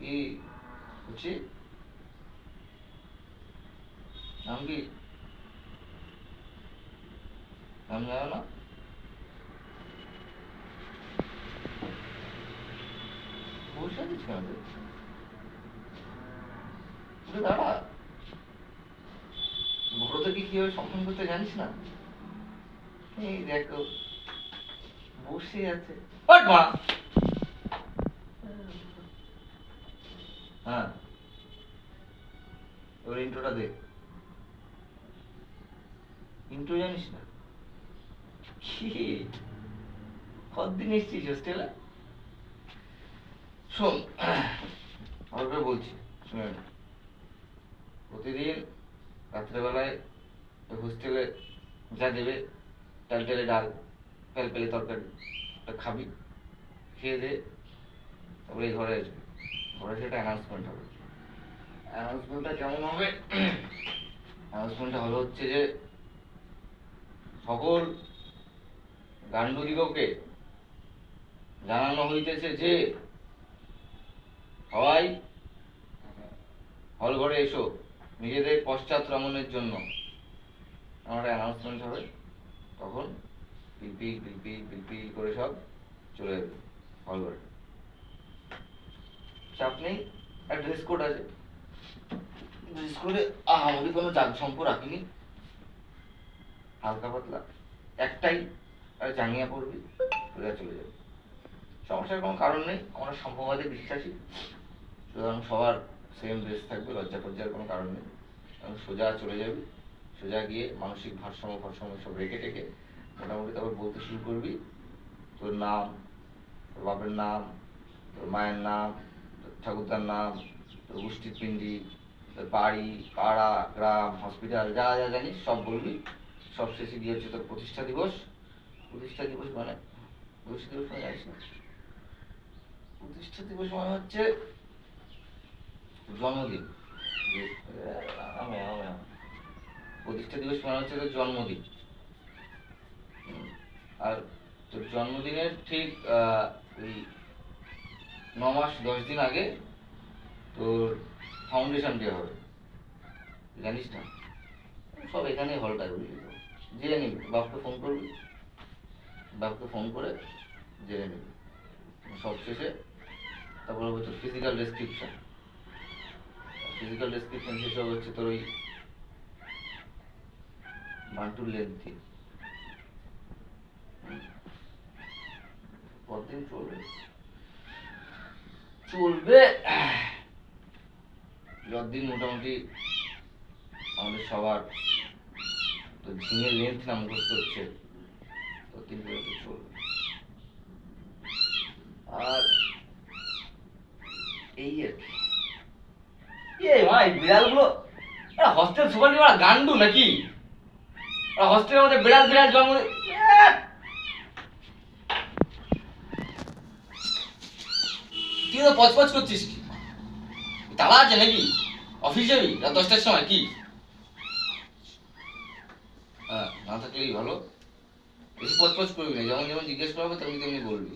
কি বুঝছি নাম কি? নাম জানো না? বসে আছিস কেন রে? উঠে দাঁড়া। বড়দেরকে কিভাবে সম্মান করতে জানিস না? এই দেখো বসে আছে। ওঠ মা। হ্যাঁ, এবার ইন্ট্রোটা দে। ইন্ট্রো জানিস না? কি কতদিন এসছিস হোস্টেলে? শোন, ভালো করে বলছি, শুনে নে। প্রতিদিন রাত্রেবেলায় হোস্টেলে যা দেবে, টালটালে ডাল, পেলপেলে তরকারি, ওটা খাবি, খেয়ে দে, তারপরে এই ঘরে আসবি। ঘরে এসে একটা অ্যানাউন্সমেন্ট হবে। অ্যানাউন্সমেন্টটা কেমন হবে? অ্যানাউন্সমেন্টটা হলো হচ্ছে যে সকল গান্ডুদিগকে জানানো হইতেছে যে সবাই হল ঘরে এসো নিজেদের পশ্চাৎ রমণের জন্য। আমার একটা অ্যানাউন্সমেন্ট হবে, তখন পিলপিল পিলপিল পিলপিল করে সব চলে যাবে হল ঘরে। চাপ নেই, একটা ড্রেস কোড আছে। ড্রেস কোডে আহামরি কোনো জাঁকজমক রাখিনি, হালকা পাতলা একটাই, আর জাঙ্গিয়া পড়বি, সোজা চলে যাবে। সমস্যার কোনো কারণ নেই, আমরা সম্ভববাদে বিশ্বাসী, সুতরাং সবার সেম ড্রেস থাকবে, লজ্জা ফজ্জার কোনো কারণ নেই। সোজা চলে যাবি, সোজা গিয়ে মানসিক ভারসাম্য ভারসাম্য সব রেখে টেকে মোটামুটি তারপর বলতে শুরু করবি তোর নাম, তোর বাপের নাম, তোর মায়ের নাম, তোর ঠাকুরদার নাম, তোর গোষ্ঠীর পিণ্ডি, তোর বাড়ি, পাড়া, গ্রাম, হসপিটাল, যা যা জানিস সব বলবি। সব শেষে গিয়ে হচ্ছে তোর প্রতিষ্ঠা দিবস। প্রতিষ্ঠা দিবস মানে, প্রতিষ্ঠা দিবস মানে জানিস না? প্রতিষ্ঠা দিবস মানে হচ্ছে জন্মদিন। প্রতিষ্ঠা দিবস মানে হচ্ছে তোর জন্মদিন। আর তোর জন্মদিনের ঠিক ওই 9 মাস 10 দিন আগে তোর ফাউন্ডেশন ডে হবে, জানিস না? সব এখানেই হলটা, বুঝলি তো? জেনে নিবি, বাপকে ফোন করবি, বাপকে ফোন করে জেনে নিবি। সব শেষে তারপর হবে তোর ফিজিক্যাল ডেসক্রিপশন। ফিজিক্যাল ডেসক্রিপশন শেষে হচ্ছে তোর ওই মান্টুর লেন্থি। কতদিন চলবে? চলবে যতদিন মোটামুটি আমাদের সবার তো ঝিঙের লেন্থ না মুখস্থ হচ্ছে, ততদিন পর্যন্ত চলবে। আর এই আর কি। ভাই বিড়ালগুলো হস্টেল সুপারলি ওরা গান্ডু নাকি? ওরা হস্টেলের মধ্যে বিড়াল বিড়াল জন্ম তুই তো পচপচ করছিস কি? তালা আছে নাকি? অফিস যাবি রাত 10টার সময় কি? হ্যাঁ, না থাকলেই ভালো। বেশি পচপচ করবি না, যেমন যেমন জিজ্ঞেস করা হবে তেমনি তেমনি বলবি।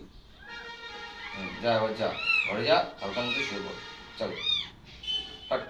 যা এবার যা, ঘরে যা, হালকা মতো শুয়ে পড়। চলো, কাট।